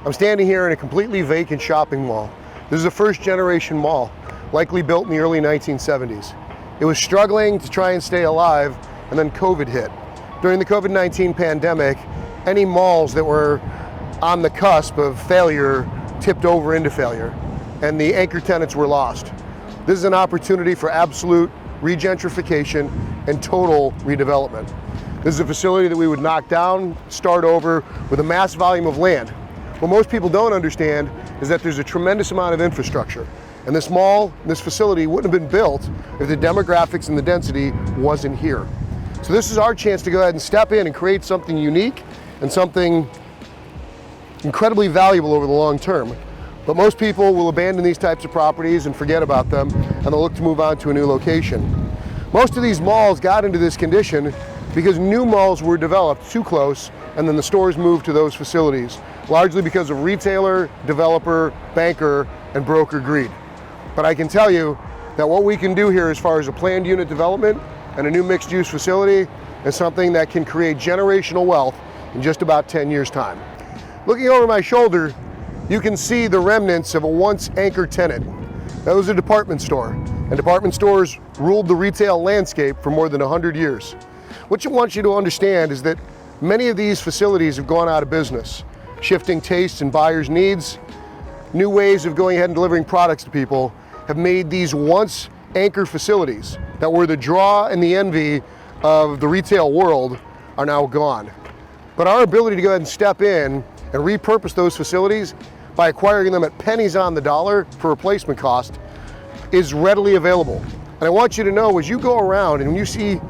I'm standing here in a completely vacant shopping mall. This is a first-generation mall, likely built in the early 1970s. It was struggling to try and stay alive, and then COVID hit. During the COVID-19 pandemic, any malls that were on the cusp of failure tipped over into failure, and the anchor tenants were lost. This is an opportunity for absolute regentrification and total redevelopment. This is a facility that we would knock down, start over with a mass volume of land. What most people don't understand is that there's a tremendous amount of infrastructure. And this mall, this facility wouldn't have been built if the demographics and the density wasn't here. So this is our chance to go ahead and step in and create something unique and something incredibly valuable over the long term. But most people will abandon these types of properties and forget about them, and they'll look to move on to a new location. Most of these malls got into this condition because new malls were developed too close, and then the stores moved to those facilities, largely because of retailer, developer, banker, and broker greed. But I can tell you that what we can do here as far as a planned unit development and a new mixed-use facility is something that can create generational wealth in just about 10 years' time. Looking over my shoulder, you can see the remnants of a once anchor tenant. That was a department store, and department stores ruled the retail landscape for more than 100 years. What I want you to understand is that many of these facilities have gone out of business, shifting tastes and buyers' needs. New ways of going ahead and delivering products to people have made these once anchor facilities that were the draw and the envy of the retail world are now gone. But our ability to go ahead and step in and repurpose those facilities by acquiring them at pennies on the dollar for replacement cost is readily available. And I want you to know, as you go around and when you see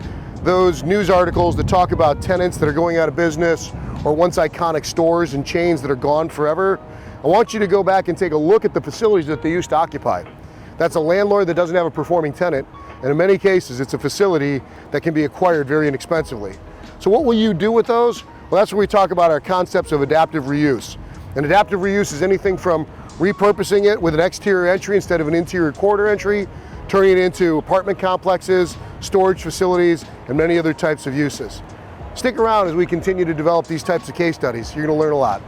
those news articles that talk about tenants that are going out of business or once iconic stores and chains that are gone forever, I want you to go back and take a look at the facilities that they used to occupy. That's a landlord that doesn't have a performing tenant, and in many cases it's a facility that can be acquired very inexpensively. So what will you do with those? Well, that's where we talk about our concepts of adaptive reuse. And adaptive reuse is anything from repurposing it with an exterior entry instead of an interior corridor entry, turning it into apartment complexes, storage facilities, and many other types of uses. Stick around as we continue to develop these types of case studies. You're going to learn a lot.